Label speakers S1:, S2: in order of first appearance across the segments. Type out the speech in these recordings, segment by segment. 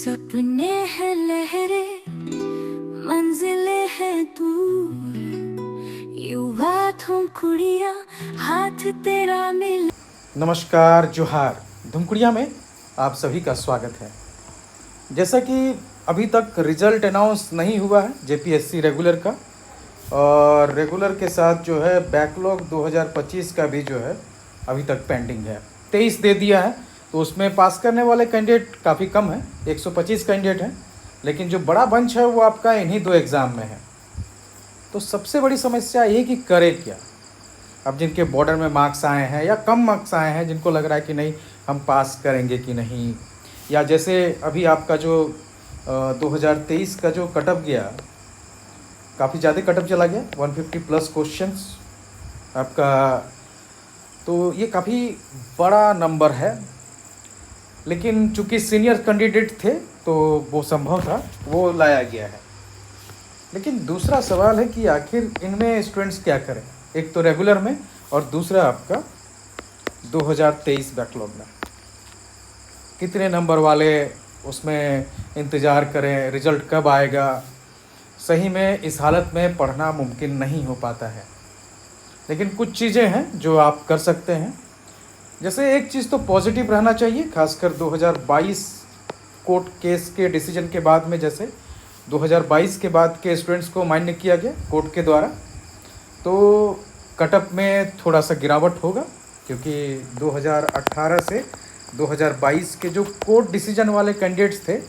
S1: सपने हैं लहरे मंजिले है दूर, युवा धुमकुड़िया हाथ तेरा मिल।
S2: नमस्कार, जोहार। धुमकुड़िया में आप सभी का स्वागत है। जैसा कि अभी तक रिजल्ट अनाउंस नहीं हुआ है जेपीएससी रेगुलर का, और रेगुलर के साथ जो है बैकलॉग 2025 का भी जो है अभी तक पेंडिंग है। 23 दे दिया है, तो उसमें पास करने वाले कैंडिडेट काफ़ी कम है, 125 कैंडिडेट हैं, लेकिन जो बड़ा बंच है वो आपका इन्हीं 2 एग्ज़ाम में है। तो सबसे बड़ी समस्या ये कि करे क्या। अब जिनके बॉर्डर में मार्क्स आए हैं या कम मार्क्स आए हैं, जिनको लग रहा है कि नहीं हम पास करेंगे कि नहीं, या जैसे अभी आपका जो 2023 का जो कटअप गया, काफ़ी ज़्यादा कटअप चला गया, 150 प्लस क्वेश्चंस आपका, तो ये काफ़ी बड़ा नंबर है। लेकिन चूंकि सीनियर कैंडिडेट थे तो वो संभव था, वो लाया गया है। लेकिन दूसरा सवाल है कि आखिर इनमें स्टूडेंट्स क्या करें। एक तो रेगुलर में और दूसरा आपका 2023 बैकलॉग में। कितने नंबर वाले उसमें इंतज़ार करें, रिज़ल्ट कब आएगा। सही में इस हालत में पढ़ना मुमकिन नहीं हो पाता है। लेकिन कुछ चीज़ें हैं जो आप कर सकते हैं। जैसे एक चीज़ तो पॉजिटिव रहना चाहिए, खासकर 2022 कोर्ट केस के डिसीजन के बाद में, जैसे 2022 के बाद के स्टूडेंट्स को मान्य किया गया कोर्ट के द्वारा, तो कटअप में थोड़ा सा गिरावट होगा, क्योंकि 2018 से 2022 के जो कोर्ट डिसीजन वाले कैंडिडेट्स थे,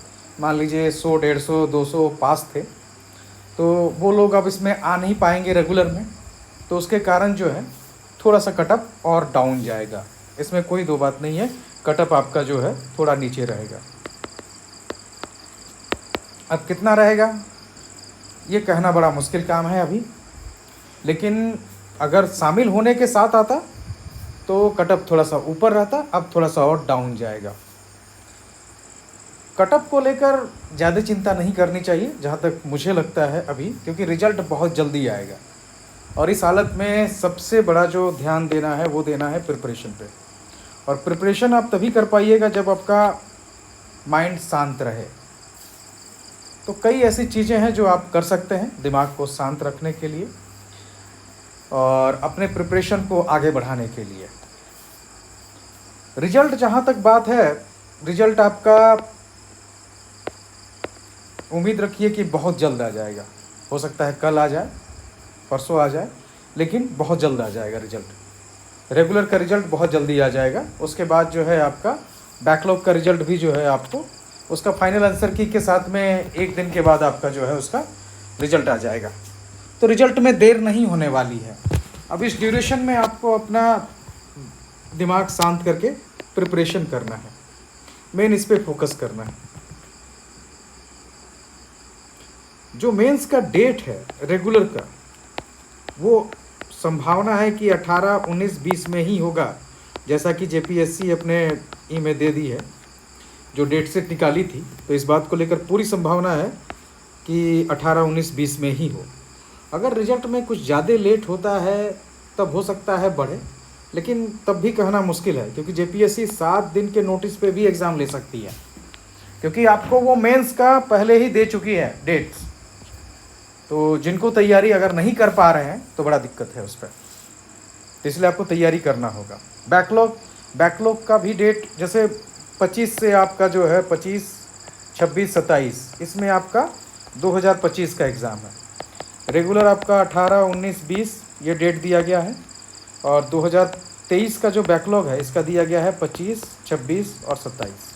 S2: मान लीजिए 100, 150, 200 पास थे, तो वो लोग अब इसमें आ नहीं पाएंगे रेगुलर में, तो उसके कारण जो है थोड़ा सा कटअप और डाउन जाएगा। इसमें कोई दो बात नहीं है, कटअप आपका जो है थोड़ा नीचे रहेगा। अब कितना रहेगा ये कहना बड़ा मुश्किल काम है अभी, लेकिन अगर शामिल होने के साथ आता तो कटअप थोड़ा सा ऊपर रहता, अब थोड़ा सा और डाउन जाएगा। कटअप को लेकर ज़्यादा चिंता नहीं करनी चाहिए जहाँ तक मुझे लगता है अभी, क्योंकि रिजल्ट बहुत जल्दी आएगा, और इस हालत में सबसे बड़ा जो ध्यान देना है वो देना है प्रिपरेशन पे। और प्रिपरेशन आप तभी कर पाइएगा जब आपका माइंड शांत रहे। तो कई ऐसी चीज़ें हैं जो आप कर सकते हैं दिमाग को शांत रखने के लिए और अपने प्रिपरेशन को आगे बढ़ाने के लिए। रिजल्ट जहाँ तक बात है, रिजल्ट आपका उम्मीद रखिए कि बहुत जल्द आ जाएगा। हो सकता है कल आ जाए, परसों आ जाए, लेकिन बहुत जल्द आ जाएगा रिजल्ट। रेगुलर का रिजल्ट बहुत जल्दी आ जाएगा। उसके बाद जो है आपका बैकलॉग का रिजल्ट भी जो है आपको उसका फाइनल आंसर की के साथ में 1 दिन के बाद आपका जो है उसका रिजल्ट आ जाएगा। तो रिजल्ट में देर नहीं होने वाली है। अब इस ड्यूरेशन में आपको अपना दिमाग शांत करके प्रिपरेशन करना है, मेन इस पे फोकस करना है। जो मेंस का डेट है रेगुलर का, वो संभावना है कि 18, 19, 20 में ही होगा, जैसा कि जेपीएससी अपने ई में दे दी है, जो डेट सेट निकाली थी। तो इस बात को लेकर पूरी संभावना है कि 18, 19, 20 में ही हो। अगर रिजल्ट में कुछ ज़्यादा लेट होता है तब हो सकता है बढ़े, लेकिन तब भी कहना मुश्किल है, क्योंकि जेपीएससी 7 दिन के नोटिस पे भी एग्ज़ाम ले सकती है, क्योंकि आपको वो मेंस का पहले ही दे चुकी है डेट्स। तो जिनको तैयारी अगर नहीं कर पा रहे हैं तो बड़ा दिक्कत है उस पर, तो इसलिए आपको तैयारी करना होगा। बैकलॉग का भी डेट जैसे 25 से आपका जो है 25, 26, 27, इसमें आपका 2025 का एग्ज़ाम है। रेगुलर आपका 18, 19, 20 ये डेट दिया गया है, और 2023 का जो बैकलॉग है इसका दिया गया है 25, 26 और 27।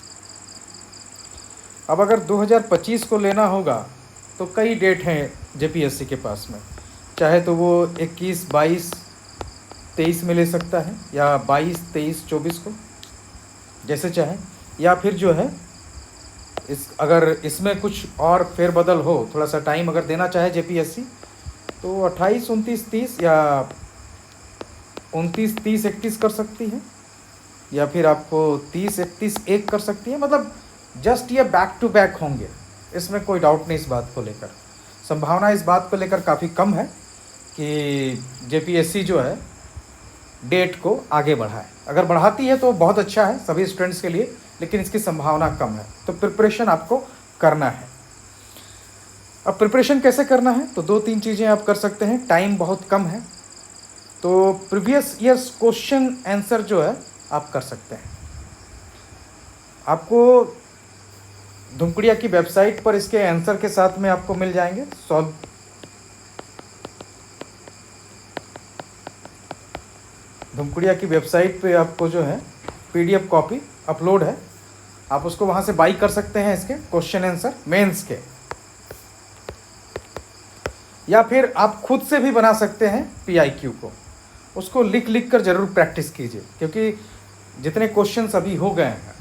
S2: अब अगर 2025 को लेना होगा तो कई डेट हैं जेपीएससी के पास में, चाहे तो वो 21, 22, 23 में ले सकता है, या 22, 23, 24 को जैसे चाहे, या फिर जो है अगर इसमें कुछ और फेरबदल हो, थोड़ा सा टाइम अगर देना चाहे जेपीएससी, तो 28, 29, 30 या 29, 30, 31 कर सकती है, या फिर आपको 30, 31, 1 कर सकती है। मतलब जस्ट ये बैक टू बैक होंगे, इसमें कोई डाउट नहीं। इस बात को लेकर संभावना इस बात को लेकर काफ़ी कम है कि जेपीएससी जो है डेट को आगे बढ़ाए। अगर बढ़ाती है तो बहुत अच्छा है सभी स्टूडेंट्स के लिए, लेकिन इसकी संभावना कम है, तो प्रिपरेशन आपको करना है। अब प्रिपरेशन कैसे करना है, तो 2-3 चीज़ें आप कर सकते हैं। टाइम बहुत कम है, तो प्रीवियस ईयर्स क्वेश्चन आंसर जो है आप कर सकते हैं। आपको धुमकुड़िया की वेबसाइट पर इसके आंसर के साथ में आपको मिल जाएंगे। धुमकुड़िया की वेबसाइट पे आपको जो है PDF कॉपी अपलोड है, आप उसको वहाँ से बाई कर सकते हैं इसके क्वेश्चन आंसर मेंस के, या फिर आप खुद से भी बना सकते हैं PIQ को। उसको लिख कर ज़रूर प्रैक्टिस कीजिए, क्योंकि जितने क्वेश्चंस अभी हो गए हैं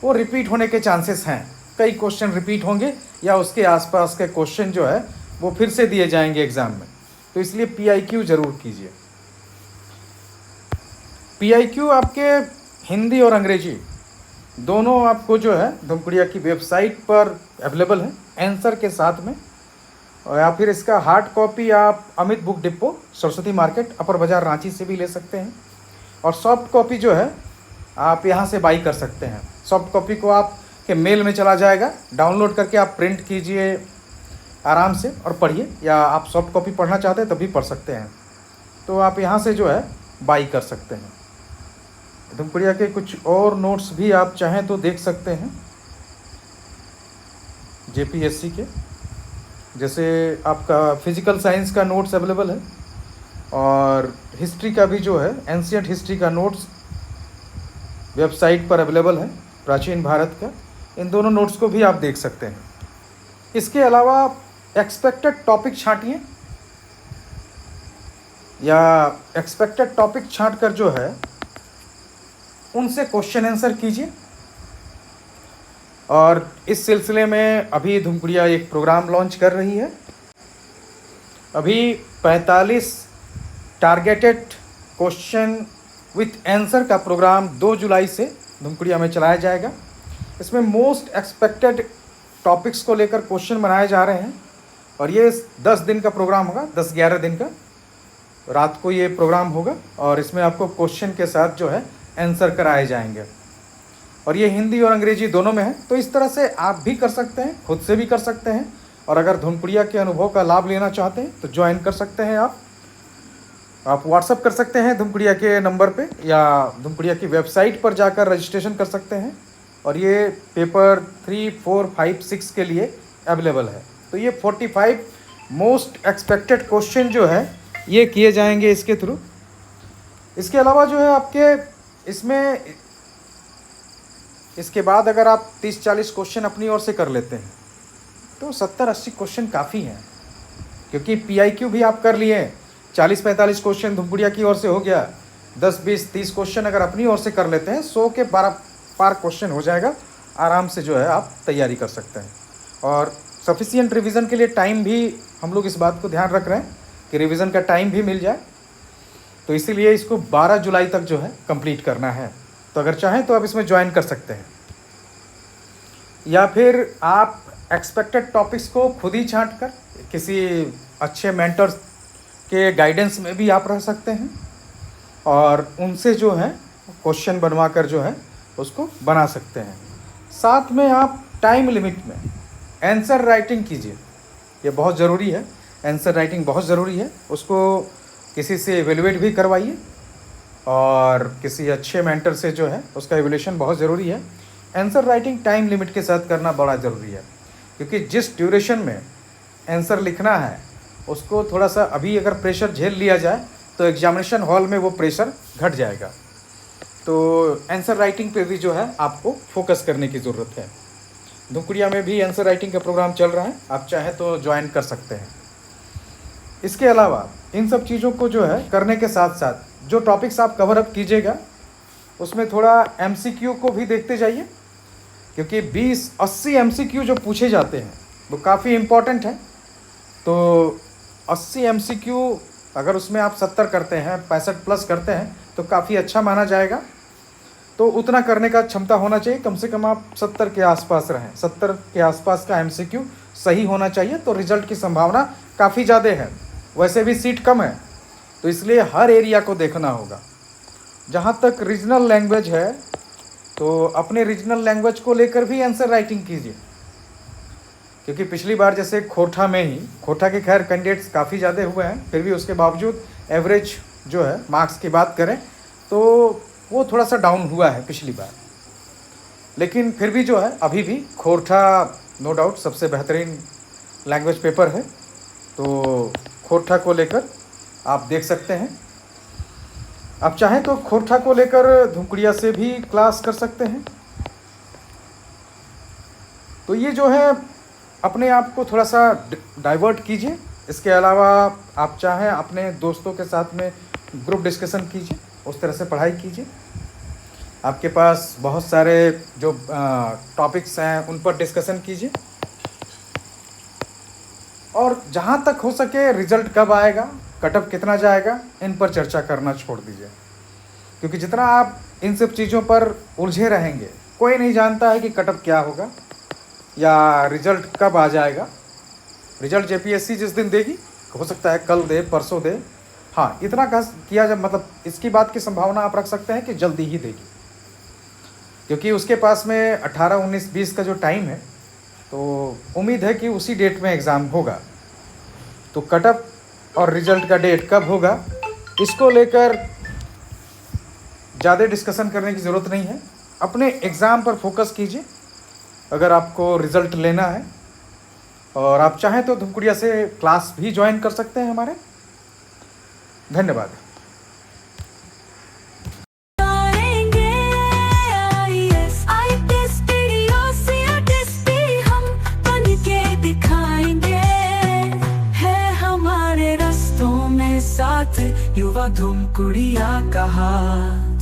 S2: वो रिपीट होने के चांसेस हैं। कई क्वेश्चन रिपीट होंगे या उसके आसपास के क्वेश्चन जो है वो फिर से दिए जाएंगे एग्ज़ाम में, तो इसलिए PIQ ज़रूर कीजिए। PIQ आपके हिंदी और अंग्रेजी दोनों आपको जो है धुमकुड़िया की वेबसाइट पर अवेलेबल है आंसर के साथ में, और या फिर इसका हार्ड कॉपी आप Amit book depot, Saraswati market, upper Bazar, Ranchi से भी ले सकते हैं। और सॉफ्ट कॉपी जो है आप यहाँ से बाई कर सकते हैं। सॉफ्ट कॉपी को आप के मेल में चला जाएगा, डाउनलोड करके आप प्रिंट कीजिए आराम से और पढ़िए, या आप सॉफ्ट कॉपी पढ़ना चाहते हैं तब भी पढ़ सकते हैं, तो आप यहाँ से जो है बाई कर सकते हैं। धुमकुड़िया के कुछ और नोट्स भी आप चाहें तो देख सकते हैं JPSC के, जैसे आपका फिजिकल साइंस का नोट्स अवेलेबल है, और हिस्ट्री का भी जो है एंशिएंट हिस्ट्री का नोट्स वेबसाइट पर अवेलेबल है, प्राचीन भारत का। इन दोनों नोट्स को भी आप देख सकते हैं। इसके अलावा एक्सपेक्टेड टॉपिक छांटिए, या एक्सपेक्टेड टॉपिक छांट कर जो है उनसे क्वेश्चन आंसर कीजिए। और इस सिलसिले में अभी धुमकुड़िया एक प्रोग्राम लॉन्च कर रही है। अभी 45 टारगेटेड क्वेश्चन विथ आंसर का प्रोग्राम 2 जुलाई से धुमकुड़िया में चलाया जाएगा। इसमें मोस्ट एक्सपेक्टेड टॉपिक्स को लेकर क्वेश्चन बनाए जा रहे हैं, और ये 10 दिन का प्रोग्राम होगा, 10-11 दिन का रात को ये प्रोग्राम होगा, और इसमें आपको क्वेश्चन के साथ जो है आंसर कराए जाएंगे, और ये हिंदी और अंग्रेजी दोनों में है। तो इस तरह से आप भी कर सकते हैं, खुद से भी कर सकते हैं, और अगर धुमकुड़िया के अनुभव का लाभ लेना चाहते हैं तो ज्वाइन कर सकते हैं। आप व्हाट्सअप कर सकते हैं धुमकुड़िया के नंबर पे, या धुमकुड़िया की वेबसाइट पर जाकर रजिस्ट्रेशन कर सकते हैं, और ये पेपर 3, 4, 5, 6 के लिए अवेलेबल है। तो ये 45 मोस्ट एक्सपेक्टेड क्वेश्चन जो है ये किए जाएंगे इसके थ्रू। इसके अलावा जो है आपके इसमें इसके बाद अगर आप 30-40 क्वेश्चन अपनी ओर से कर लेते हैं तो 70-80 क्वेश्चन काफ़ी हैं, क्योंकि PIQ भी आप कर लिए, 40-45 क्वेश्चन धुमकुड़िया की ओर से हो गया, 10-20-30 क्वेश्चन अगर अपनी ओर से कर लेते हैं 100 के 12 पार क्वेश्चन हो जाएगा। आराम से जो है आप तैयारी कर सकते हैं। और सफिशिएंट रिवीजन के लिए टाइम भी हम लोग इस बात को ध्यान रख रहे हैं कि रिवीजन का टाइम भी मिल जाए, तो इसीलिए इसको 12 जुलाई तक जो है कंप्लीट करना है। तो अगर चाहें तो आप इसमें ज्वाइन कर सकते हैं, या फिर आप एक्सपेक्टेड टॉपिक्स को खुद ही छांट कर किसी अच्छे मेंटर्स के गाइडेंस में भी आप रह सकते हैं, और उनसे जो है क्वेश्चन बनवा कर जो है उसको बना सकते हैं। साथ में आप टाइम लिमिट में आंसर राइटिंग कीजिए, ये बहुत ज़रूरी है। आंसर राइटिंग बहुत ज़रूरी है, उसको किसी से एवेलुएट भी करवाइए, और किसी अच्छे मेंटर से जो है उसका एवेल्यूशन बहुत ज़रूरी है। आंसर राइटिंग टाइम लिमिट के साथ करना बड़ा ज़रूरी है, क्योंकि जिस ड्यूरेशन में आंसर लिखना है उसको थोड़ा सा अभी अगर प्रेशर झेल लिया जाए तो एग्जामिनेशन हॉल में वो प्रेशर घट जाएगा। तो आंसर राइटिंग पे भी जो है आपको फोकस करने की ज़रूरत है। धुमकुड़िया में भी आंसर राइटिंग का प्रोग्राम चल रहा है, आप चाहें तो ज्वाइन कर सकते हैं। इसके अलावा इन सब चीज़ों को जो है करने के साथ साथ जो टॉपिक्स आप कवर अप कीजिएगा उसमें थोड़ा MCQ को भी देखते जाइए, क्योंकि 20-80 MCQ जो पूछे जाते हैं वो काफ़ी इम्पॉर्टेंट है। तो 80 MCQ अगर उसमें आप 70 करते हैं, 65 प्लस करते हैं तो काफ़ी अच्छा माना जाएगा। तो उतना करने का क्षमता होना चाहिए, कम से कम आप 70 के आसपास रहें, 70 के आसपास का MCQ सही होना चाहिए, तो रिजल्ट की संभावना काफ़ी ज़्यादा है। वैसे भी सीट कम है, तो इसलिए हर एरिया को देखना होगा। जहाँ तक रीजनल लैंग्वेज है तो अपने रीजनल लैंग्वेज को लेकर भी आंसर राइटिंग कीजिए, क्योंकि पिछली बार जैसे खोरठा में ही, खोरठा के खैर कैंडिडेट्स काफ़ी ज़्यादा हुए हैं, फिर भी उसके बावजूद एवरेज जो है मार्क्स की बात करें तो वो थोड़ा सा डाउन हुआ है पिछली बार। लेकिन फिर भी जो है अभी भी खोरठा नो डाउट सबसे बेहतरीन लैंग्वेज पेपर है, तो खोरठा को लेकर आप देख सकते हैं। आप चाहें तो खोरठा को लेकर धुमकुड़िया से भी क्लास कर सकते हैं। तो ये जो है अपने आप को थोड़ा सा डाइवर्ट कीजिए। इसके अलावा आप चाहें अपने दोस्तों के साथ में ग्रुप डिस्कशन कीजिए, उस तरह से पढ़ाई कीजिए। आपके पास बहुत सारे जो टॉपिक्स हैं उन पर डिस्कशन कीजिए, और जहाँ तक हो सके रिजल्ट कब आएगा, कटअप कितना जाएगा, इन पर चर्चा करना छोड़ दीजिए, क्योंकि जितना आप इन सब चीज़ों पर उलझे रहेंगे, कोई नहीं जानता है कि कटअप क्या होगा या रिजल्ट कब आ जाएगा। रिजल्ट जेपीएससी जिस दिन देगी, हो सकता है कल दे, परसों दे, हाँ इतना किया जब मतलब इसकी बात की संभावना आप रख सकते हैं कि जल्दी ही देगी, क्योंकि उसके पास में 18, 19, 20 का जो टाइम है, तो उम्मीद है कि उसी डेट में एग्ज़ाम होगा। तो कटअप और रिजल्ट का डेट कब होगा, इसको लेकर ज़्यादा डिस्कशन करने की ज़रूरत नहीं है। अपने एग्ज़ाम पर फोकस कीजिए अगर आपको रिज़ल्ट लेना है, और आप चाहें तो धुमकुड़िया से क्लास भी ज्वाइन कर सकते हैं हमारे। धन्यवाद।
S1: युवा धुमकुड़िया कहा।